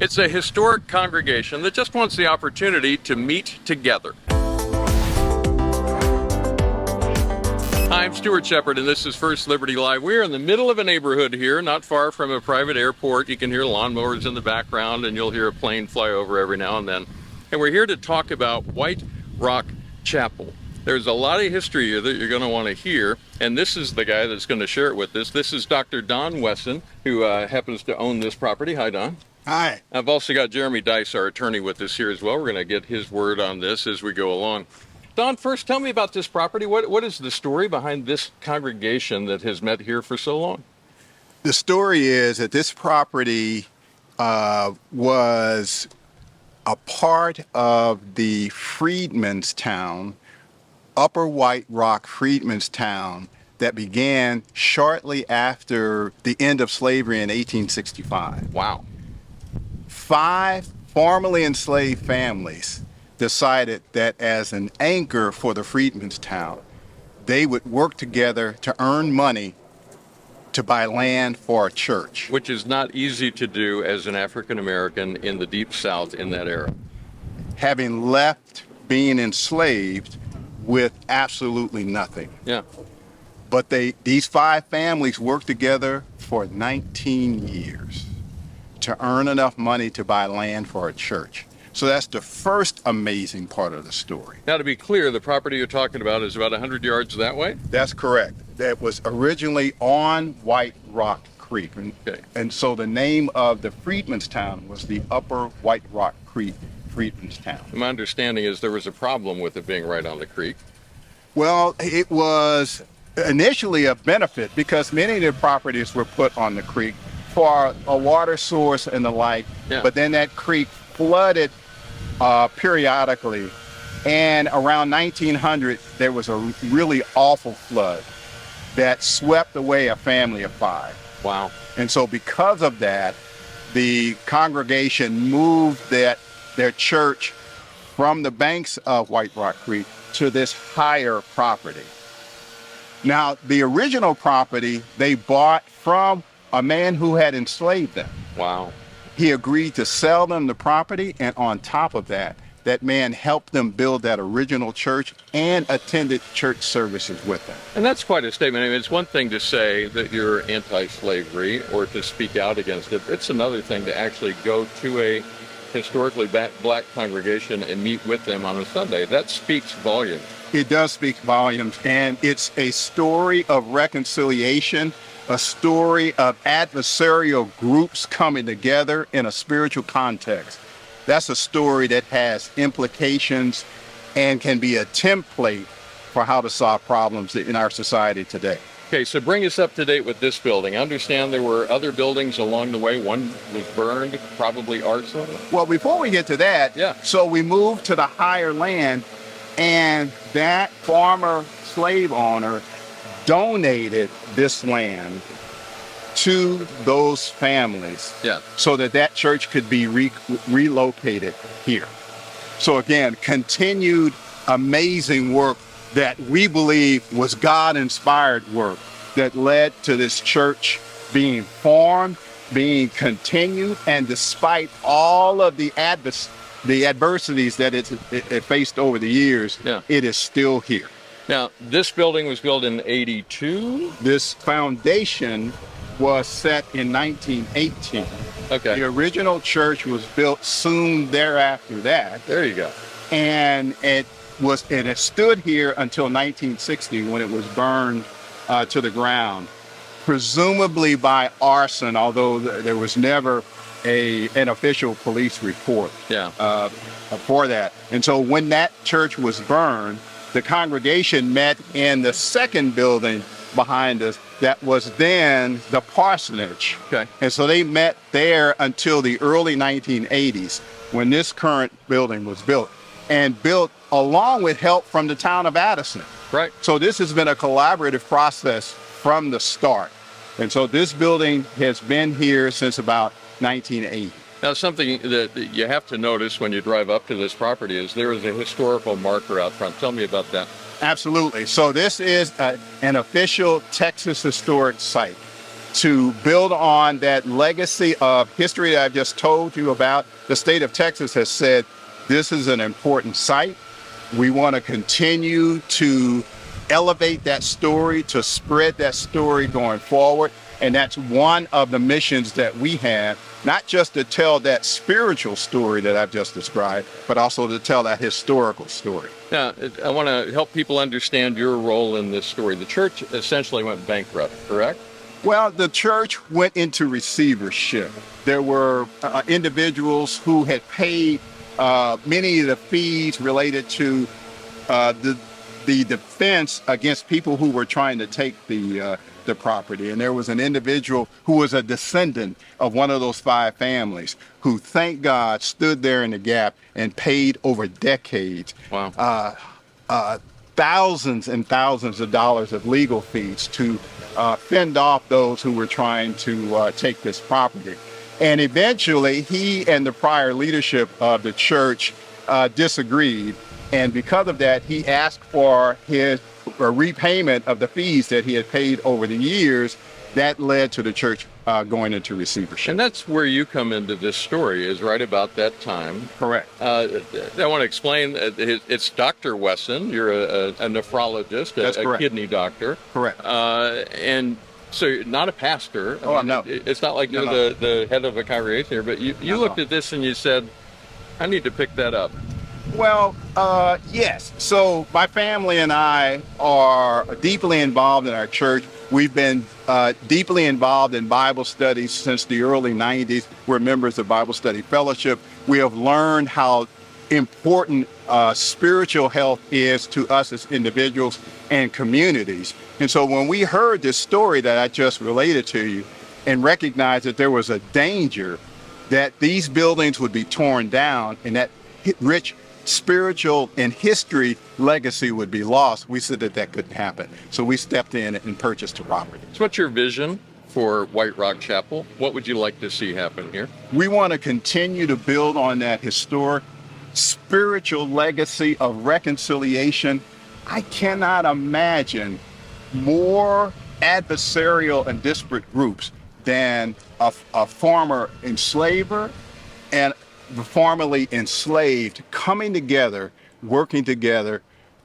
It's a historic congregation that just wants the opportunity to meet together. I'm Stuart Shepard, and this is First Liberty Live. We're in the middle of a neighborhood here, not far from a private airport. You can hear lawnmowers in the background, and you'll hear a plane fly over every now and then. And we're here to talk about White Rock Chapel. There's a lot of history here that you're going to want to hear, and this is the guy that's going to share it with us. This is Dr. Wanda Wesson, who happens to own this property. Hi, Don. Hi. I've also got Jeremy Dys, our attorney, with us here as well. We're going to get his word on this as we go along. Don, first tell me about this property. What is the story behind this congregation that has met here for so long? The story is that this property was a part of the Freedmen's Town, Upper White Rock Freedmen's Town, that began shortly after the end of slavery in 1865. Wow. 5 formerly enslaved families decided that as an anchor for the Freedmen's Town, they would work together to earn money to buy land for a church. Which is not easy to do as an African American in the Deep South in that era. Having left being enslaved with absolutely nothing. Yeah. But these 5 families worked together for 19 years to earn enough money to buy land for a church. So that's the first amazing part of the story. Now, to be clear, the property you're talking about is about 100 yards that way? That's correct. That was originally on White Rock Creek. Okay. And so the name of the Freedmen's Town was the Upper White Rock Creek Freedmen's Town. My understanding is there was a problem with it being right on the creek. Well, it was initially a benefit because many of the properties were put on the creek for a water source and the like. Yeah. But then that creek flooded periodically. And around 1900, there was a really awful flood that swept away a family of 5. Wow. And so because of that, the congregation moved their church from the banks of White Rock Creek to this higher property. Now, the original property they bought from a man who had enslaved them. Wow. He agreed to sell them the property, and on top of that, that man helped them build that original church and attended church services with them. And that's quite a statement. I mean, it's one thing to say that you're anti-slavery or to speak out against it. It's another thing to actually go to a historically black congregation and meet with them on a Sunday. That speaks volumes. It does speak volumes, and it's a story of reconciliation, a story of adversarial groups coming together in a spiritual context. That's a story that has implications and can be a template for how to solve problems in our society today. Okay, so bring us up to date with this building. I understand there were other buildings along the way. One was burned, probably arson. Well, before we get to that, so we moved to the higher land, and that former slave owner donated this land to those families so that church could be relocated here. So again, continued amazing work that we believe was God-inspired work that led to this church being formed, being continued, and despite all of the adversities that it faced over the years, it is still here. Now, this building was built in 82? This foundation was set in 1918. Okay. The original church was built soon thereafter that. There you go. And it stood here until 1960 when it was burned to the ground, presumably by arson, although there was never an official police report for that. And so when that church was burned, the congregation met in the second building behind us that was then the parsonage. Okay. And so they met there until the early 1980s when this current building was built, and built along with help from the town of Addison. Right. So this has been a collaborative process from the start. And so this building has been here since about 1980. Now, something that you have to notice when you drive up to this property is there is a historical marker out front. Tell me about that. Absolutely. So this is an official Texas historic site. to build on that legacy of history that I've just told you about. The state of Texas has said this is an important site. We want to continue to elevate that story, to spread that story going forward. And that's one of the missions that we have, not just to tell that spiritual story that I've just described, but also to tell that historical story. Now, I want to help people understand your role in this story. The church essentially went bankrupt, correct? Well, the church went into receivership. There were individuals who had paid many of the fees related to the defense against people who were trying to take the property. And there was an individual who was a descendant of one of those 5 families who, thank God, stood there in the gap and paid over decades. Wow. Thousands and thousands of dollars of legal fees to fend off those who were trying to take this property. And eventually, he and the prior leadership of the church disagreed. And because of that, he asked for his repayment of the fees that he had paid over the years. That led to the church going into receivership. And that's where you come into this story, is right about that time. Correct. I want to explain, it's Dr. Wesson. You're a nephrologist, a kidney doctor. Correct. And so you're not a pastor. Oh, no. It's not like you're the head of a congregation here, but you looked at this and you said, I need to pick that up. Well, yes. So my family and I are deeply involved in our church. We've been deeply involved in Bible studies since the early 90s. We're members of Bible Study Fellowship. We have learned how important spiritual health is to us as individuals and communities. And so when we heard this story that I just related to you and recognized that there was a danger that these buildings would be torn down and that rich spiritual and history legacy would be lost, we said that that couldn't happen. So we stepped in and purchased the property. So what's your vision for White Rock Chapel? What would you like to see happen here? We want to continue to build on that historic spiritual legacy of reconciliation. I cannot imagine more adversarial and disparate groups than a former enslaver and the formerly enslaved coming together, working together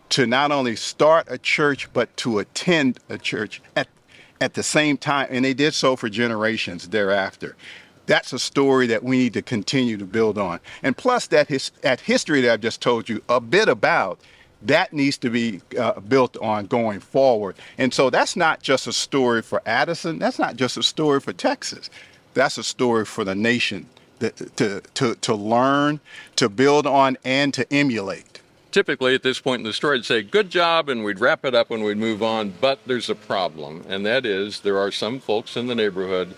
to not only start a church, but to attend a church at the same time. And they did so for generations thereafter. That's a story that we need to continue to build on. And plus that history that I've just told you a bit about, that needs to be built on going forward. And so that's not just a story for Addison. That's not just a story for Texas. That's a story for the nation to learn, to build on, and to emulate. Typically at this point in the story, I'd say, good job, and we'd wrap it up and we'd move on. But there's a problem, and that is there are some folks in the neighborhood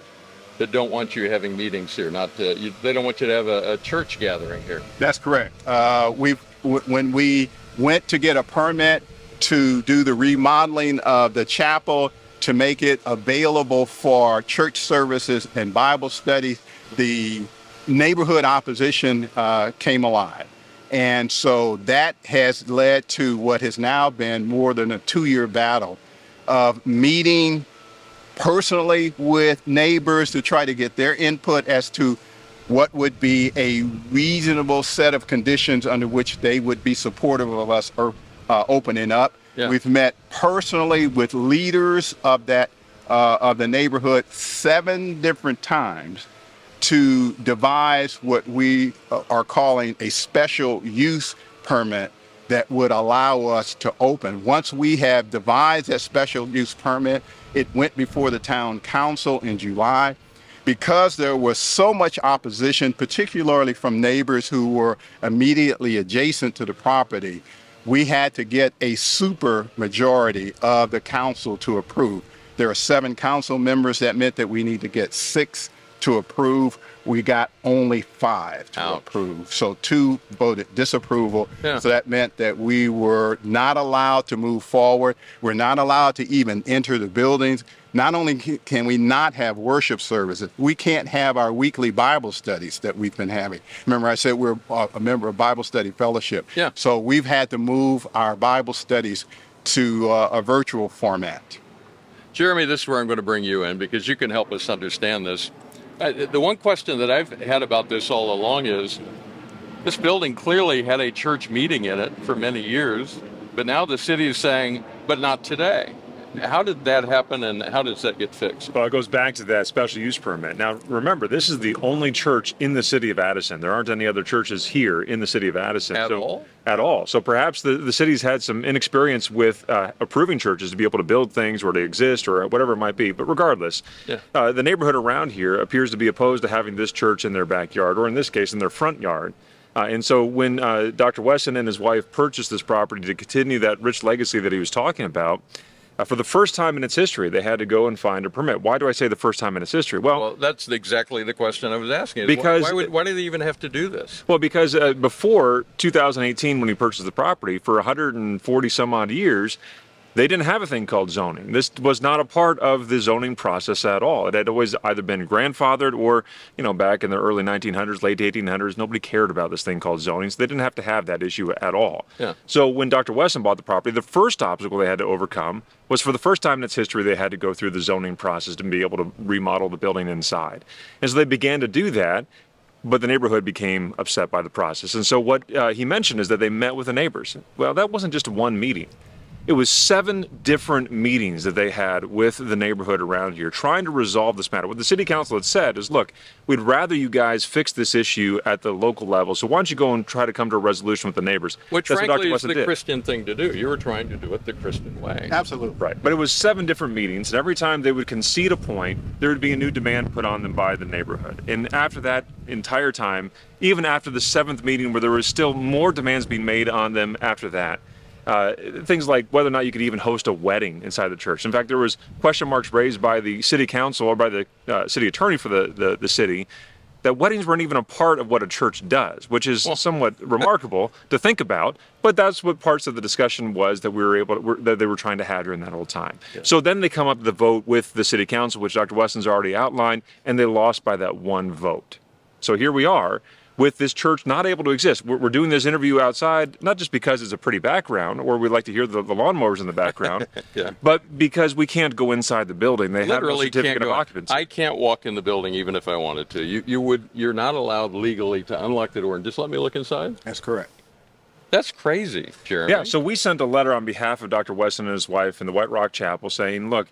that don't want you having meetings here. They don't want you to have a church gathering here. That's correct. When we went to get a permit to do the remodeling of the chapel to make it available for church services and Bible studies, the neighborhood opposition came alive. And so that has led to what has now been more than a 2-year battle of meeting personally with neighbors to try to get their input as to what would be a reasonable set of conditions under which they would be supportive of us opening up. Yeah. We've met personally with leaders of the neighborhood 7 different times to devise what we are calling a special use permit that would allow us to open. Once we have devised that special use permit, it went before the town council in July. Because there was so much opposition, particularly from neighbors who were immediately adjacent to the property, we had to get a super majority of the council to approve. There are 7 council members. That meant that we need to get 6 to approve. We got only 5 to approve. So 2 voted disapproval. Yeah. So that meant that we were not allowed to move forward. We're not allowed to even enter the buildings. Not only can we not have worship services, we can't have our weekly Bible studies that we've been having. Remember, I said we're a member of Bible Study Fellowship. Yeah. So we've had to move our Bible studies to a virtual format. Jeremy, this is where I'm going to bring you in because you can help us understand this. The one question that I've had about this all along is, this building clearly had a church meeting in it for many years, but now the city is saying, but not today. How did that happen, and how does that get fixed? Well, it goes back to that special use permit. Now, remember, this is the only church in the city of Addison. There aren't any other churches here in the city of Addison. At all? At all. So perhaps the city's had some inexperience with approving churches to be able to build things or to exist or whatever it might be. But regardless, the neighborhood around here appears to be opposed to having this church in their backyard, or in this case, in their front yard. And so when Dr. Wesson and his wife purchased this property to continue that rich legacy that he was talking about, for the first time in its history, they had to go and find a permit. Why do I say the first time in its history? Well, that's exactly the question I was asking. Because why do they even have to do this? Well, because before 2018, when he purchased the property, for 140 some odd years, they didn't have a thing called zoning. This was not a part of the zoning process at all. It had always either been grandfathered or, back in the early 1900s, late 1800s, nobody cared about this thing called zoning, so they didn't have to have that issue at all. Yeah. So when Dr. Wesson bought the property, the first obstacle they had to overcome was, for the first time in its history, they had to go through the zoning process to be able to remodel the building inside. And so they began to do that, but the neighborhood became upset by the process. And so what he mentioned is that they met with the neighbors. Well, that wasn't just one meeting. It was 7 different meetings that they had with the neighborhood around here trying to resolve this matter. What the city council had said is, look, we'd rather you guys fix this issue at the local level, so why don't you go and try to come to a resolution with the neighbors? Which, frankly, is the Christian thing to do. You were trying to do it the Christian way. Absolutely. Right. But it was 7 different meetings, and every time they would concede a point, there would be a new demand put on them by the neighborhood. And after that entire time, even after the 7th meeting where there was still more demands being made on them after that, things like whether or not you could even host a wedding inside the church. In fact, there was question marks raised by the city council or by the city attorney for the city that weddings weren't even a part of what a church does, which is somewhat remarkable to think about. But that's what parts of the discussion was that that they were trying to have during that whole time. Yeah. So then they come up to the vote with the city council, which Dr. Wesson's already outlined, and they lost by that one vote. So here we are, with this church not able to exist. We're doing this interview outside, not just because it's a pretty background, or we like to hear the lawnmowers in the background, but because we can't go inside the building. They have no certificate of occupancy. I can't walk in the building even if I wanted to. You're not allowed legally to unlock the door and just let me look inside? That's correct. That's crazy, Jeremy. Yeah, so we sent a letter on behalf of Dr. Wesson and his wife in the White Rock Chapel saying, look,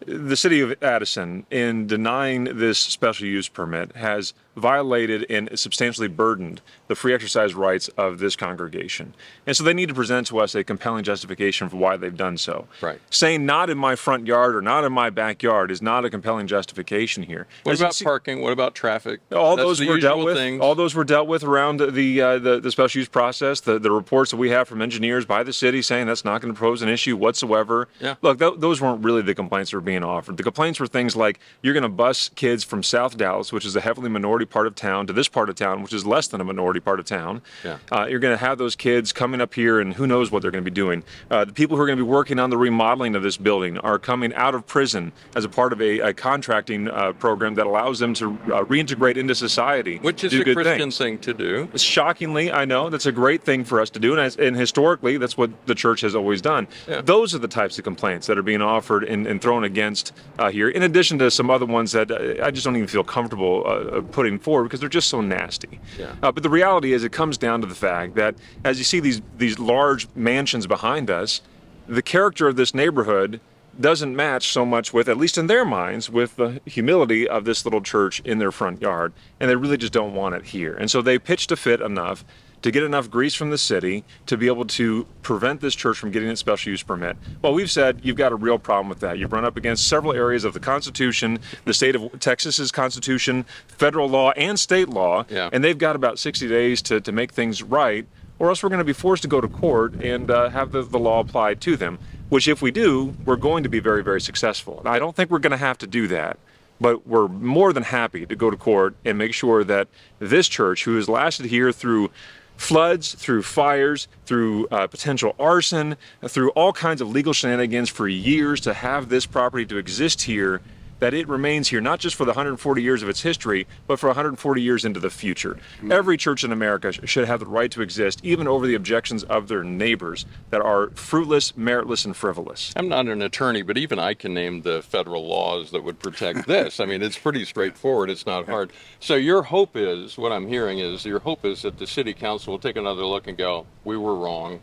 the city of Addison, in denying this special use permit, has violated and substantially burdened the free exercise rights of this congregation. And so they need to present to us a compelling justification for why they've done so. Right. Saying not in my front yard or not in my backyard is not a compelling justification here. What about parking? What about traffic? All those were dealt with. All those were dealt with around the special use process. The reports that we have from engineers by the city saying that's not going to pose an issue whatsoever. Yeah. Look, those weren't really the complaints that were being offered. The complaints were things like, you're going to bus kids from South Dallas, which is a heavily minority part of town, to this part of town, which is less than a minority part of town. Yeah. You're going to have those kids coming up here, and who knows what they're going to be doing. The people who are going to be working on the remodeling of this building are coming out of prison as a part of a contracting program that allows them to reintegrate into society. Which is a Christian thing to do. Shockingly, I know, that's a great thing for us to do, and historically, that's what the church has always done. Yeah. Those are the types of complaints that are being offered and thrown against here, in addition to some other ones that I just don't even feel comfortable putting forward because they're just so nasty. Yeah. But the reality is, it comes down to the fact that as you see these large mansions behind us, the character of this neighborhood doesn't match so much with, at least in their minds, with the humility of this little church in their front yard, and they really just don't want it here. And so they pitched a fit enough to get enough grease from the city to be able to prevent this church from getting its special use permit. Well, we've said you've got a real problem with that. You've run up against several areas of the Constitution, the state of Texas's Constitution, federal law, and state law, and they've got about 60 days to make things right, or else we're going to be forced to go to court and have the law applied to them, which if we do, we're going to be very, very successful. And I don't think we're going to have to do that, but we're more than happy to go to court and make sure that this church, who has lasted here through floods, through fires, through potential arson, through all kinds of legal shenanigans for years, to have this property to exist here that it remains here not just for the 140 years of its history, but for 140 years into the future. Every church in America should have the right to exist, even over the objections of their neighbors that are fruitless, meritless, and frivolous. I'm not an attorney, but even I can name the federal laws that would protect this. I mean, it's pretty straightforward. It's not hard. So your hope is, what I'm hearing is, your hope is that the city council will take another look and go, we were wrong.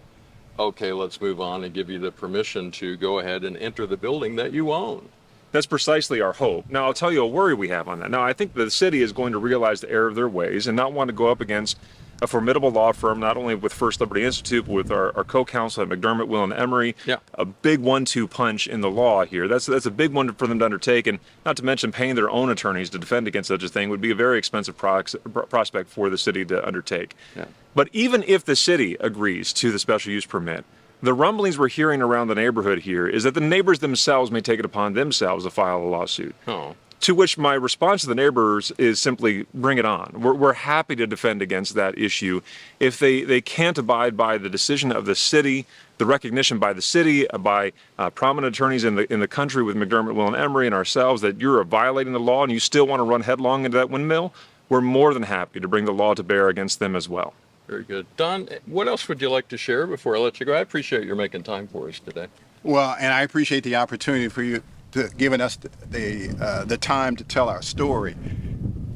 Okay, let's move on and give you the permission to go ahead and enter the building that you own. That's precisely our hope. Now, I'll tell you a worry we have on that. Now, I think the city is going to realize the error of their ways and not want to go up against a formidable law firm, not only with First Liberty Institute, but with our co-counsel at McDermott, Will, and Emery. Yeah. A big 1-2 punch in the law here. That's a big one for them to undertake, and not to mention paying their own attorneys to defend against such a thing would be a very expensive prospect for the city to undertake. Yeah. But even if the city agrees to the special use permit, the rumblings we're hearing around the neighborhood here is that the neighbors themselves may take it upon themselves to file a lawsuit. Oh. To which my response to the neighbors is simply, bring it on. We're happy to defend against that issue. If they can't abide by the decision of the city, the recognition by the city, by prominent attorneys in the country with McDermott, Will, and Emery, and ourselves, that you're violating the law and you still want to run headlong into that windmill, we're more than happy to bring the law to bear against them as well. Very good. Don, what else would you like to share before I let you go? I appreciate your making time for us today. Well, and I appreciate the opportunity for you to giving us the time to tell our story.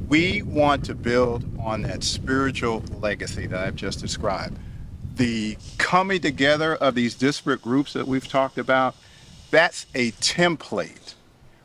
We want to build on that spiritual legacy that I've just described. The coming together of these disparate groups that we've talked about, that's a template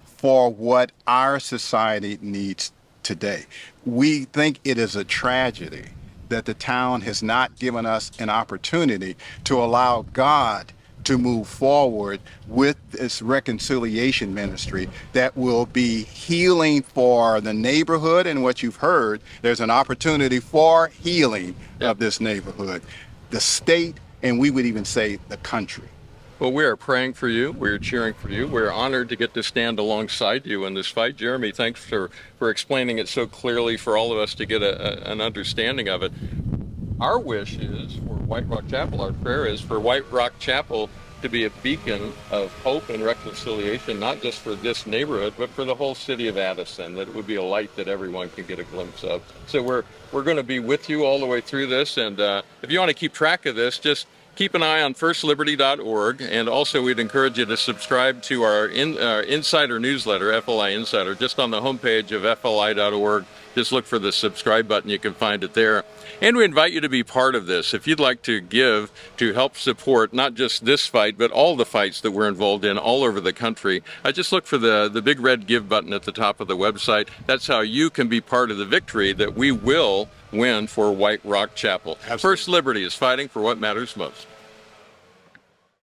for what our society needs today. We think it is a tragedy that the town has not given us an opportunity to allow God to move forward with this reconciliation ministry that will be healing for the neighborhood. And what you've heard, there's an opportunity for healing of this neighborhood, the state, and we would even say the country. Well, we are praying for you. We're cheering for you. We're honored to get to stand alongside you in this fight. Jeremy, thanks for explaining it so clearly for all of us to get an understanding of it. Our wish is for White Rock Chapel, our prayer is for White Rock Chapel to be a beacon of hope and reconciliation, not just for this neighborhood, but for the whole city of Addison, that it would be a light that everyone can get a glimpse of. So we're going to be with you all the way through this, and if you want to keep track of this, just keep an eye on firstliberty.org, and also we'd encourage you to subscribe to our insider newsletter, FLI Insider, just on the homepage of FLI.org. Just look for the subscribe button. You can find it there. And we invite you to be part of this. If you'd like to give to help support not just this fight, but all the fights that we're involved in all over the country, just look for the big red give button at the top of the website. That's how you can be part of the victory that we will win for White Rock Chapel. Absolutely. First Liberty is fighting for what matters most.